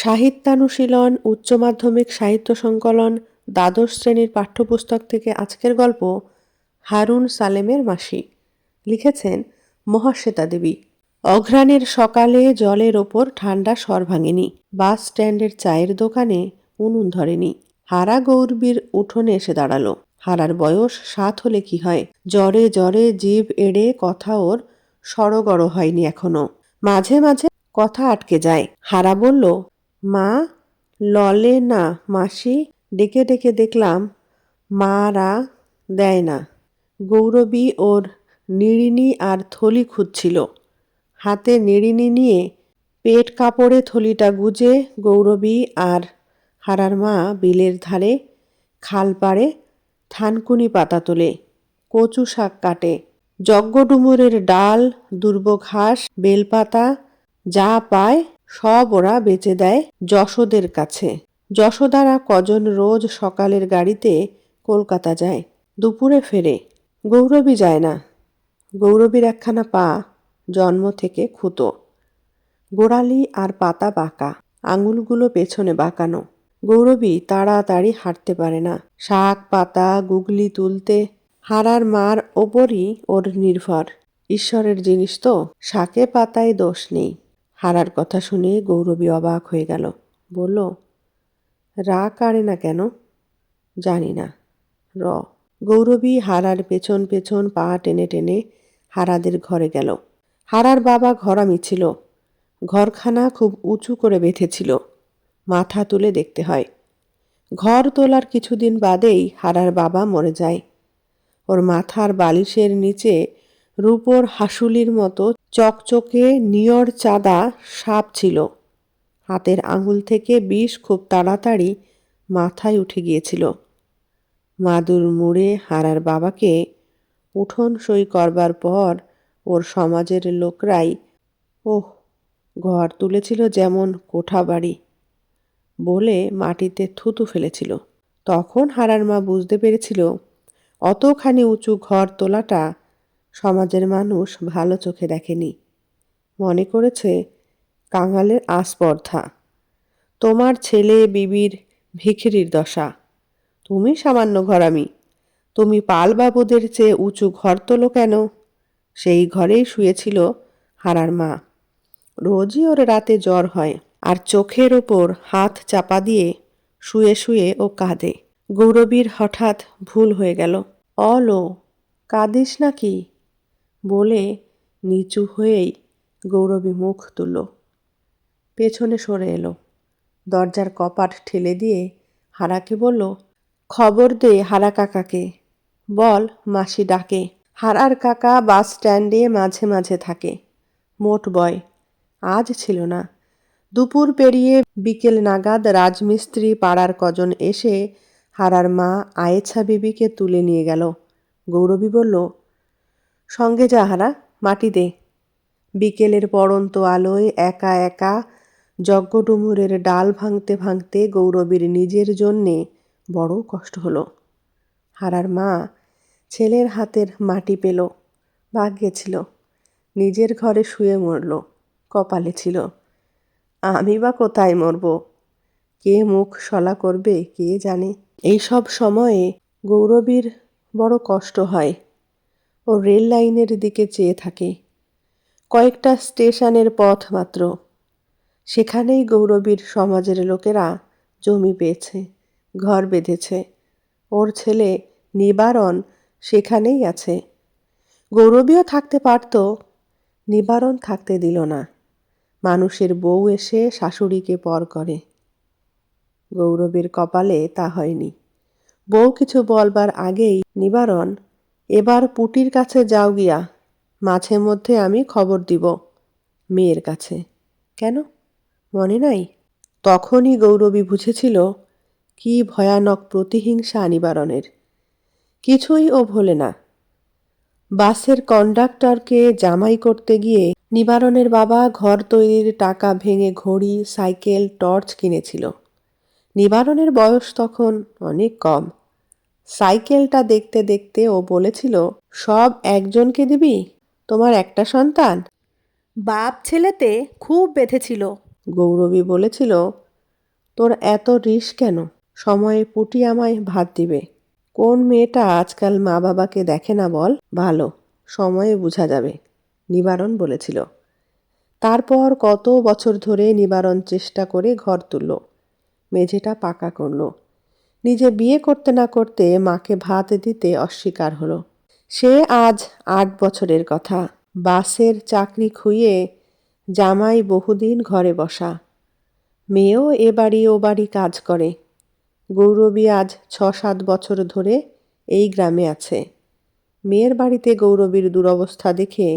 সাহিত্যানুশীলন, উচ্চ মাধ্যমিক সাহিত্য সংকলন, দ্বাদশ শ্রেণীর পাঠ্যপুস্তক থেকে আজকের গল্প হারুন সালেমের মাসি। লিখেছেন মহাশ্বেতা দেবী। অঘ্রাণের সকালে জলের ওপর ঠান্ডা সর ভাঙেনি। বাস স্ট্যান্ডের চায়ের দোকানে উনুন ধরেনি। হারা গৌরবীর উঠোনে এসে দাঁড়ালো। হারার বয়স 7 হলে কি হয়, জ্বরে জ্বরে জিভ এড়ে কথা ওর সড়গড় হয়নি এখনো। মাঝে মাঝে কথা আটকে যায়। হারা বলল, মা। ললে না মাসি। ডেকে ডেকে দেখলাম মারা দেয় না। গৌরবী ওর নিড়িনি আর থলি খুঁজছিল। হাতে নিড়িনি নিয়ে পেট কাপড়ে থলিটা গুজে গৌরবী আর হারার মা বিলের ধারে খাল পাড়ে থানকুনি পাতা তোলে, কচু শাক কাটে, যজ্ঞডুমুরের ডাল, দুর্ব ঘাস, বেলপাতা যা পায় সব ওরা বেচে দেয় যশোদের কাছে। যশোদারা কজন রোজ সকালের গাড়িতে কলকাতা যায়, দুপুরে ফেরে। গৌরবী যায় না। গৌরবীর একখানা পা জন্ম থেকে খুঁতো, গোড়ালি আর পাতা বাঁকা, আঙুলগুলো পেছনে বাঁকানো। গৌরবী তাড়াতাড়ি হাঁটতে পারে না। শাক পাতা গুগলি তুলতে হারার মার ওপরই ওর নির্ভর। ঈশ্বরের জিনিস তো, শাকে পাতায় দোষ নেই। হারার কথা শুনে গৌরবী অবাক হয়ে গেল। বলল, রা কাড়ে না কেন? জানি না। র। গৌরবী হারার পেছন পেছন পা টেনে টেনে হারাদের ঘরে গেল। হারার বাবা ঘরামি ছিল। ঘরখানা খুব উঁচু করে বেঁধেছিল, মাথা তুলে দেখতে হয়। ঘর তোলার কিছুদিন বাদেই হারার বাবা মরে যায়। ওর মাথার বালিশের নিচে রূপোর হাসুলির মতো চকচকে নিয়র চাঁদা সাপ ছিল। হাতের আঙুল থেকে বিষ খুব তাড়াতাড়ি মাথায় উঠে গিয়েছিল। মাদুর মুড়ে হারার বাবাকে উঠোন সই করবার পর ওর সমাজের লোকরাই ঘর তুলেছিল যেমন কোঠা বাড়ি বলে মাটিতে থুতু ফেলেছিল। তখন হারার মা বুঝতে পেরেছিল অতখানি উঁচু ঘর তোলাটা সমাজের মানুষ ভালো চোখে দেখেনি। মনে করেছে কাঙালের আস্পর্ধা। তোমার ছেলে বিবির ভিখিরির দশা, তুমি সামান্য ঘরামি। তুমি পালবাবুদের চেয়ে উঁচু ঘর তোলো কেন? সেই ঘরেই শুয়েছিল হারার মা। রোজই ওর রাতে জ্বর হয়, আর চোখের ওপর হাত চাপা দিয়ে শুয়ে শুয়ে ও কাঁদে। গৌরবীর হঠাৎ ভুল হয়ে গেল। অলো, কাঁদিস নাকি বলে নিচু হয়েই গৌরবী মুখ তুলল। পেছনে সরে এলো। দরজার কপাট ঠেলে দিয়ে হারাকে বলল, খবর দে হারা কাকাকে, বল মাসি ডাকে। হারার কাকা বাস স্ট্যান্ডে মাঝে মাঝে থাকে, মোট বয়। আজ ছিল না। দুপুর পেরিয়ে বিকেল নাগাদ রাজমিস্ত্রি পাড়ার কজন এসে হারার মা আয়েছা বিবিকে তুলে নিয়ে গেল। গৌরবী বলল, সঙ্গে যা হারা, মাটি দে। বিকেলের পড়ন্ত আলোয় একা একা যজ্ঞডুমুরের ডাল ভাঙতে ভাঙতে গৌরবীর নিজের জন্যে বড় কষ্ট হলো। হারার মা ছেলের হাতের মাটি পেল, ভাগ্যে ছিল। নিজের ঘরে শুয়ে মরল, কপালে ছিল। আমি বা কোথায় মরব? কে মুখ সলা করবে কে জানে। এইসব সময়ে গৌরবীর বড় কষ্ট হয়। ও রেল লাইনের দিকে চেয়ে থাকে। কয়েকটা স্টেশনের পথ মাত্র। সেখানেই গৌরবীর সমাজের লোকেরা জমি পেয়েছে, ঘর বেঁধেছে। ওর ছেলে নিবারণ সেখানেই আছে। গৌরবীও থাকতে পারত, নিবারণ থাকতে দিল না। মানুষের বউ এসে শাশুড়িকে পর করে। গৌরবীর কপালে তা হয়নি। বউ কিছু বলবার আগেই নিবারণ, এবার পুটির কাছে যাও গিয়া, মাঝে মধ্যে আমি খবর দিব মেয়ের কাছে। কেন মনে নাই? তখনই গৌরবী বুঝেছিল কি ভয়ানক প্রতিহিংসা নিবারণের। কিছুই ও ভোলে না। বাসের কন্ডাক্টরকে জামাই করতে গিয়ে নিবারণের বাবা ঘর তৈরির টাকা ভেঙে ঘড়ি, সাইকেল, টর্চ কিনেছিল। নিবারণের বয়স তখন অনেক কম। সাইকেলটা দেখতে দেখতে ও বলেছিল, সব একজনকে দিবি? তোমার একটা সন্তান? বাপ ছেলেতে খুব বেঁধেছিল। গৌরবী বলেছিল, তোর এত রিস কেন? সময়ে পুটি আমায় ভাত দিবে। কোন মেয়েটা আজকাল মা বাবাকে দেখে না বল? ভালো, সময়ে বোঝা যাবে, নিবারণ বলেছিল। তারপর কত বছর ধরে নিবারণ চেষ্টা করে ঘর তুলল, মেঝেটা পাকা করল। নিজে বিয়ে করতে না করতে মাকে ভাত দিতে অস্বীকার হলো। সে আজ ৮ বছরের কথা। বাসের চাকরি খুইয়ে জামাই বহুদিন ঘরে বসা। মেয়েও এ বাড়ি ও বাড়ি কাজ করে। গৌরবী আজ ৬-৭ বছর ধরে এই গ্রামে আছে। মেয়ের বাড়িতে গৌরবীর দুরবস্থা দেখে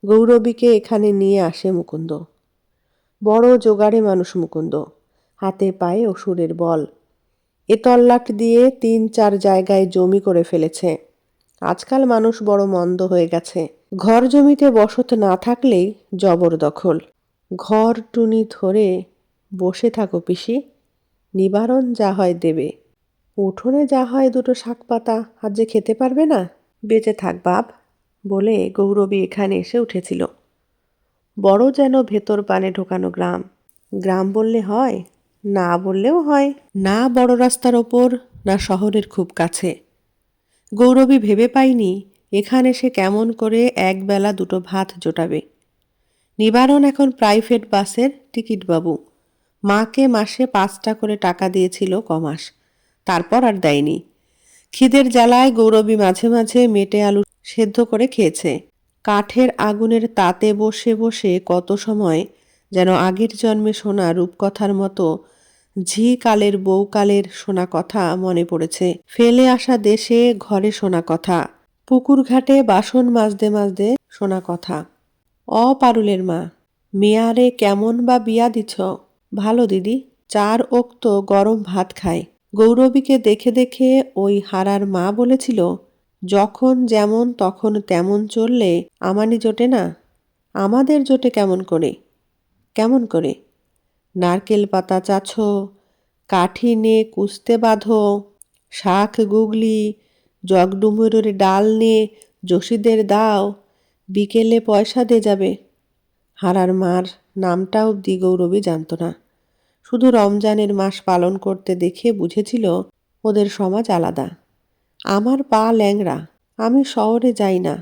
গৌরবীকে এখানে নিয়ে আসে মুকুন্দ। বড় জোগাড়ে মানুষ মুকুন্দ, হাতে পায়ে অসুরের বল। এ তল্লাট দিয়ে ৩-৪ জায়গায় জমি করে ফেলেছে। আজকাল মানুষ বড় মন্দ হয়ে গেছে। ঘর জমিতে বসত না থাকলেই জবরদখল। ঘর টুনি ধরে বসে থাকো পিসি, নিবারণ যা হয় দেবে। উঠোনে যা হয় দুটো শাক পাতা আজ যে খেতে পারবে না। বেঁচে থাক বাপ বলে গৌরবী এখানে এসে উঠেছিল। বড় যেন ভেতর পানে ঢোকানো গ্রাম। গ্রাম বললে হয়, না বললেও হয়। না বড় রাস্তার ওপর, না শহরের খুব কাছে। গৌরবী ভেবে পায়নি এখানে সে কেমন করে একবেলা দুটো ভাত জোটাবে। নিবারণ এখন প্রাইভেট বাসের টিকিট বাবু। মাকে মাসে ৫টা করে টাকা দিয়েছিল কমাস, তারপর আর দেয়নি। খিদের জ্বালায় গৌরবী মাঝে মাঝে মেটে আলু সেদ্ধ করে খেয়েছে। কাঠের আগুনের তাতে বসে বসে কত সময় যেন আগের জন্মে শোনা রূপকথার মতো ঝি কালের বউ কালের শোনা কথা মনে পড়েছে। ফেলে আসা দেশে ঘরে শোনা কথা, পুকুর ঘাটে বাসন মাজতে মাজতে শোনা কথা। পারুলের মা, মেয়ারে কেমন বা বিয়া দিছ? ভালো দিদি, ৪ ওক্ত গরম ভাত খায়। গৌরবীকে দেখে দেখে ওই হারার মা বলেছিল, যখন যেমন তখন তেমন চললে আমানি জোটে না। আমাদের জোটে কেমন করে? কেমন করে? নারকেল পাতা চাছো, কাঠি নে কুস্তে বাঁধো, শাক গুগলি, জগডুমুরের ডাল নে জসিদের দাও, বিকেলে পয়সা দে যাবে। হারার মার নামটা অবধি গৌরবী জানত না। শুধু রমজানের মাস পালন করতে দেখে বুঝেছিল ওদের সমাজ আলাদা। আমার পা ল্যাংড়া, আমি শহরে যাই না।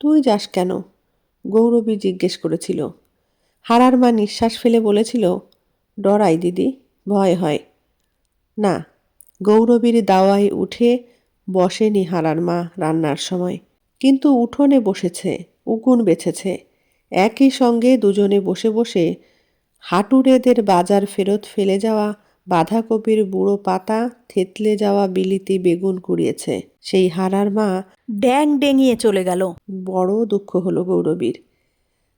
তুই যাস কেন? গৌরবী জিজ্ঞেস করেছিল। হারার মা নিঃশ্বাস ফেলে বলেছিল, ডরাই দিদি, ভয় হয়। না, গৌরবীর দাওয়ায় উঠে বসেনি হারার মা রান্নার সময়, কিন্তু উঠোনে বসেছে, উকুন বেছেছে। একই সঙ্গে দুজনে বসে বসে হাটুরেদের বাজার ফেরত ফেলে যাওয়া বাঁধাকপির বুড়ো পাতা, থেতলে যাওয়া বিলিতি বেগুন কুড়িয়েছে। সেই হারার মা ড্যাং ডেঙিয়ে চলে গেল। বড় দুঃখ হলো গৌরবীর।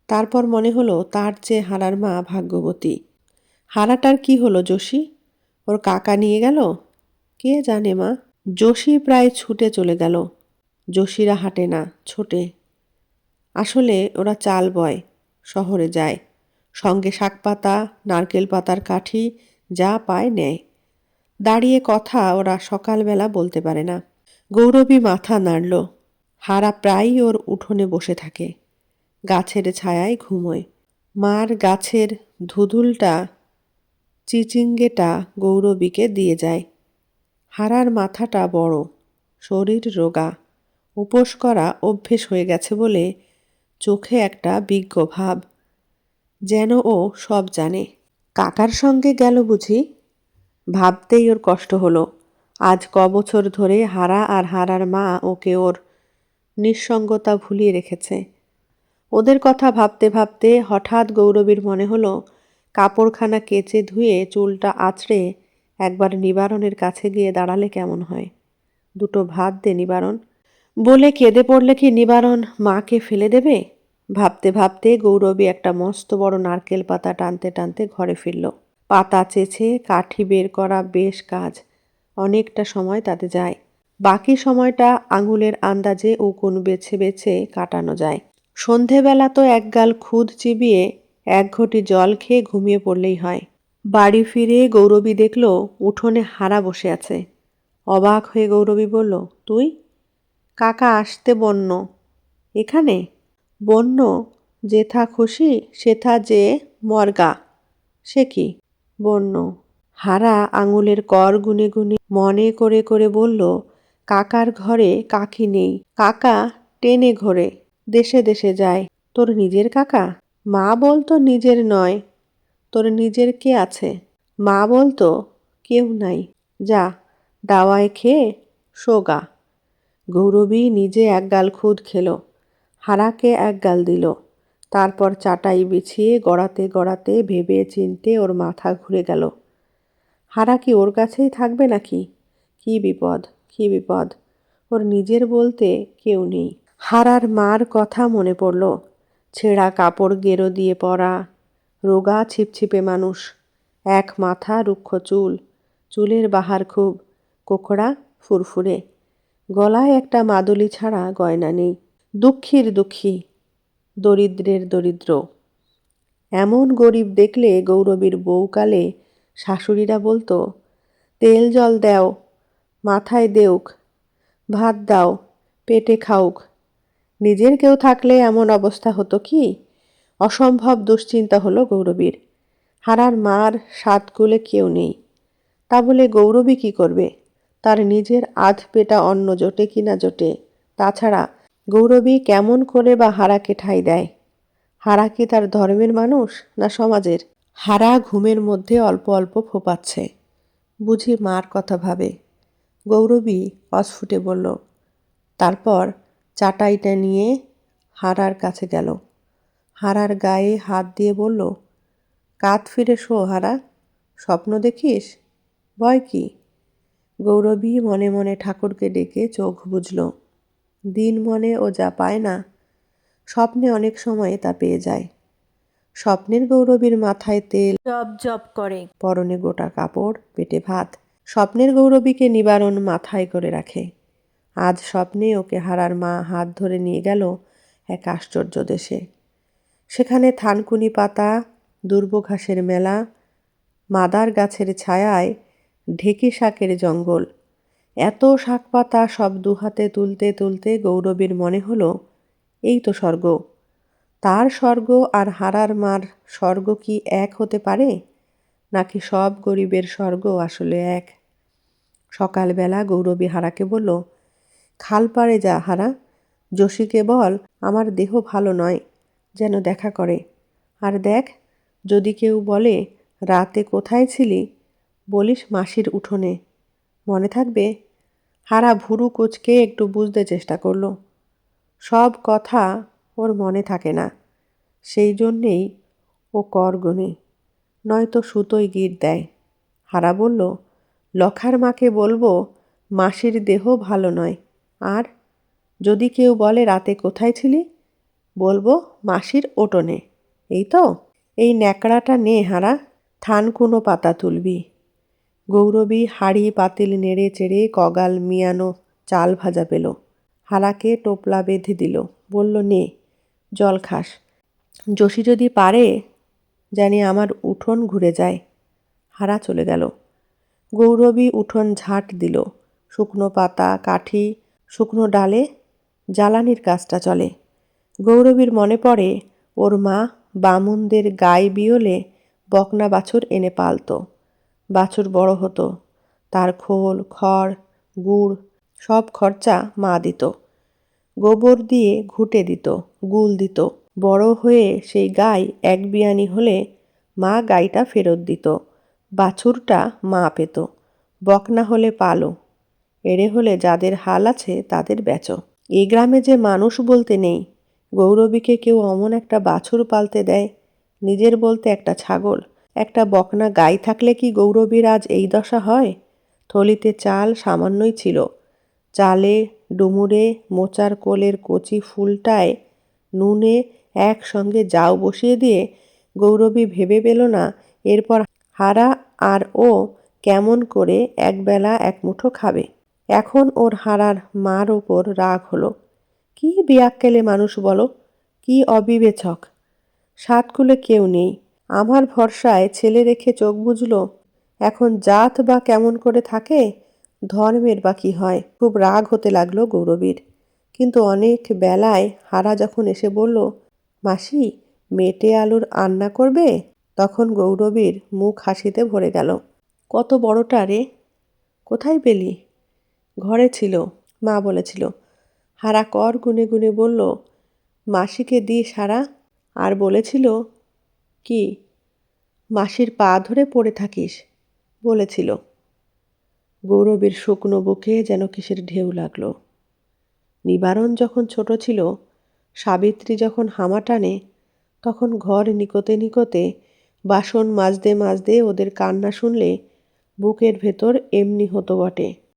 তারপর মনে হলো তার চেয়ে হারার মা ভাগ্যবতী। হারাটার কি হলো যোশী? ওর কাকা নিয়ে গেল? কে জানে মা। যোশী প্রায় ছুটে চলে গেল। যোশীরা হাঁটে না, ছোটে। আসলে ওরা চাল বয়, শহরে যায়, সঙ্গে শাকপাতা, নারকেল পাতার কাঠি যা পায় নেয়। দাঁড়িয়ে কথা ওরা সকালবেলা বলতে পারে না। গৌরবী মাথা নাড়ল। হারা প্রায়ই ওর উঠোনে বসে থাকে, গাছের ছায়ায় ঘুমোয়। মার গাছের ধুধুলটা চিচিঙ্গেটা গৌরবীকে দিয়ে যায়। হারার মাথাটা বড়, শরীর রোগা, উপোস করা অভ্যেস হয়ে গেছে বলে চোখে একটা বিজ্ঞ ভাব, যেন ও সব জানে। কাকার সঙ্গে গেল বুঝি? ভাবতেই ওর কষ্ট হলো। আজ বছর ধরে হারা আর হারার মা ওকে ওর নিঃসঙ্গতা ভুলিয়ে রেখেছে। ওদের কথা ভাবতে ভাবতে হঠাৎ গৌরবীর মনে হলো কাপড়খানা কেচে ধুয়ে চুলটা আঁচড়ে একবার নিবারণের কাছে গিয়ে দাঁড়ালে কেমন হয়। দুটো ভাত দে নিবারণ বলে কেঁদে পড়লে কি নিবারণ মাকে ফেলে দেবে? ভাবতে ভাবতে গৌরবী একটা মস্ত বড় নারকেল পাতা টানতে টানতে ঘরে ফিরল। পাতা চেঁচে কাঠি বের করা বেশ কাজ, অনেকটা সময় তাতে যায়। বাকি সময়টা আঙুলের আন্দাজে উকুন বেছে বেছে কাটানো যায়। সন্ধেবেলা তো একগাল খুদ চিবিয়ে ১ ঘটি জল খেয়ে ঘুমিয়ে পড়লেই হয়। বাড়ি ফিরে গৌরবী দেখল উঠোনে হারা বসে আছে। অবাক হয়ে গৌরবী বলল, তুই? কাকা আসতে বন্য। এখানে? বন্য? যেথা খুশি সেথা যে মর্গা। সে কি? বন্য? হারা আঙুলের কর গুনে গুনে মনে করে করে বলল, কাকার ঘরে কাকি নেই, কাকা টেনে ঘোরে, দেশে দেশে যায়। তোর নিজের কাকা? মা বলতো নিজের নয়। তোর নিজের কে আছে? মা বলতো কেউ নাই। যা, দাওয়ায় খেয়ে সোগা। গৌরবী নিজে এক গাল খুদ খেল, হারাকে এক গাল দিল। তারপর চাটাই বিছিয়ে গড়াতে গড়াতে ভেবে চিনতে ওর মাথা ঘুরে গেল। হারা কি ওর কাছেই থাকবে নাকি? কি বিপদ, কি বিপদ! ওর নিজের বলতে কেউ নেই। হারার মার কথা মনে পড়ল। ছেঁড়া কাপড় গেরো দিয়ে পরা, রোগা ছিপছিপে মানুষ, এক মাথা রুক্ষ চুল, চুলের বাহার খুব কোকড়া ফুরফুরে, গলায় একটা মাদুলি ছাড়া গয়না নেই। দুঃখীর দুঃখী, দরিদ্রের দরিদ্র। এমন গরিব দেখলে গৌরবীর বউকালে শাশুড়িরা বলতো, তেল জল দেও, মাথায় দেউক, ভাত দাও, পেটে খাউক। নিজের কেউ থাকলে এমন অবস্থা হতো কি? অসম্ভব দুশ্চিন্তা হলো গৌরবীর। হারার মার সাতকুলে কেউ নেই, তা বলে গৌরবী কি করবে? তার নিজের আধ পেটা অন্ন জোটে কিনা জোটে। তাছাড়া গৌরবী কেমন করে বা হারাকে ঠাঁই দেয়? হারা কি তার ধর্মের মানুষ না সমাজের? হারা ঘুমের মধ্যে অল্প অল্প ফোপাচ্ছে, বুঝি মার কথা ভাবে। গৌরবী অস্ফুটে বলল। তারপর চাটাইটা নিয়ে হারার কাছে গেল। হারার গায়ে হাত দিয়ে বলল, কাত ফিরে শো হারা, স্বপ্ন দেখিস? ভয় কি? গৌরবী মনে মনে ঠাকুরকে ডেকে চোখ বুঝল। দিন মনে ও যা পায় না, স্বপ্নে অনেক সময়ে তা পেয়ে যায়। স্বপ্নের গৌরবীর মাথায় তেল, জব জব করে। পরনে গোটা কাপড়, পেটে ভাত। স্বপ্নের গৌরবীকে নিবারণ মাথায় করে রাখে। আজ স্বপ্নে ওকে হারার মা হাত ধরে নিয়ে গেল এক আশ্চর্য দেশে। সেখানে থানকুনি পাতা, দুর্ব ঘাসের মেলা, মাদার গাছের ছায়ায় ঢেকি শাকের জঙ্গল। এত শাক পাতা সব দুহাতে তুলতে তুলতে গৌরবীর মনে হলো, এই তো স্বর্গ। তার স্বর্গ আর হারার মার স্বর্গ কি এক হতে পারে? নাকি সব গরিবের স্বর্গ আসলে এক? সকালবেলা গৌরবী হারাকে বলল, খাল পাড়ে যা হারা, যোশীকে বল আমার দেহ ভালো নয়, যেন দেখা করে। আর দেখ, যদি কেউ বলে রাতে কোথায় ছিলি, বলিস মাসির উঠোনে। মনে থাকবে? হারা ভুরু কুঁচকে একটু বুঝতে চেষ্টা করলো। সব কথা ওর মনে থাকে না, সেই জন্যেই ও কর গোনে, নয়তো সুতোয় গিট দেয়। হারা বলল, লখার মাকে বলবো মাসির দেহ ভালো নয়। আর যদি কেউ বলে রাতে কোথায় ছিলি, বলবো মাসির ওটনে। এই তো? এই ন্যাকড়াটা নে হারা, থানকুনো পাতা তুলবি। গৌরবী হাড়ি পাতিল নেড়ে চেড়ে কগাল মিয়ানো চাল ভাজা পেল। হারাকে টোপলা বেঁধে দিল, বলল, নে জল খাস। যোশী যদি পারে, জানি আমার উঠোন ঘুরে যায়। হারা চলে গেল। গৌরবী উঠোন ঝাঁট দিল। শুকনো পাতা, কাঠি, শুকনো ডালে জ্বালানির কাজটা চলে। গৌরবীর মনে পড়ে ওর মা বামুনদের গায়ে বিয়লে বকনা বাছুর এনে পালত। বাছুর বড় হতো, তার খোল, খড়, গুড় সব খরচা মা দিত। গোবর দিয়ে ঘুঁটে দিত, গুল দিত। বড় হয়ে সেই গাই এক বিয়ানি হলে মা গাইটা ফেরত দিত। বাছুরটা মা পেত। বকনা হলে পালো, এড়ে হলে যাদের হাল আছে তাদের বেচো। এ গ্রামে যে মানুষ বলতে নেই। গৌরবীকে কেউ অমন একটা বাছুর পালতে দেয়? নিজের বলতে একটা ছাগল, একটা বকনা গাই থাকলে কি গৌরবীর আজ এই দশা হয়? থলিতে চাল সামান্যই ছিল। চালে, ডুমুরে, মোচার কোলের কচি ফুলটায় নুনে একসঙ্গে জাউ বসিয়ে দিয়ে গৌরবী ভেবে পেল না এরপর হারা আর ও কেমন করে একবেলা এক মুঠো খাবে। এখন ওর হারার মার ওপর রাগ হলো। কি বেয়াক্কেলে মানুষ বলো, কি অবিবেচক! সাতকুলে কেউ নেই, আমার ভরসায় ছেলে রেখে চোখ বুঝলো। এখন জাত বা কেমন করে থাকে, ধর্মের বা কি হয়? খুব রাগ হতে লাগলো গৌরবীর। কিন্তু অনেক বেলায় হারা যখন এসে বলল, মাসি মেটে আলুর আন্না করবে, তখন গৌরবীর মুখ হাসিতে ভরে গেল। কত বড়টা রে? কোথায় পেলি? ঘরে ছিল, মা বলেছিল। হারা কর গুনে গুনে বলল, মাসিকে দি সারা। আর বলেছিল কি? মাসির পা ধরে পড়ে থাকিস বলেছিল। গৌরবের শুকনো বুকে যেন কিসের ঢেউ লাগলো। নিবারণ যখন ছোট ছিল, সাবিত্রী যখন হামা টানে, তখন ঘর নিকোতে নিকোতে বাসন মাজতে মাজতে ওদের কান্না শুনলে বুকের ভেতর এমনি হতো বটে।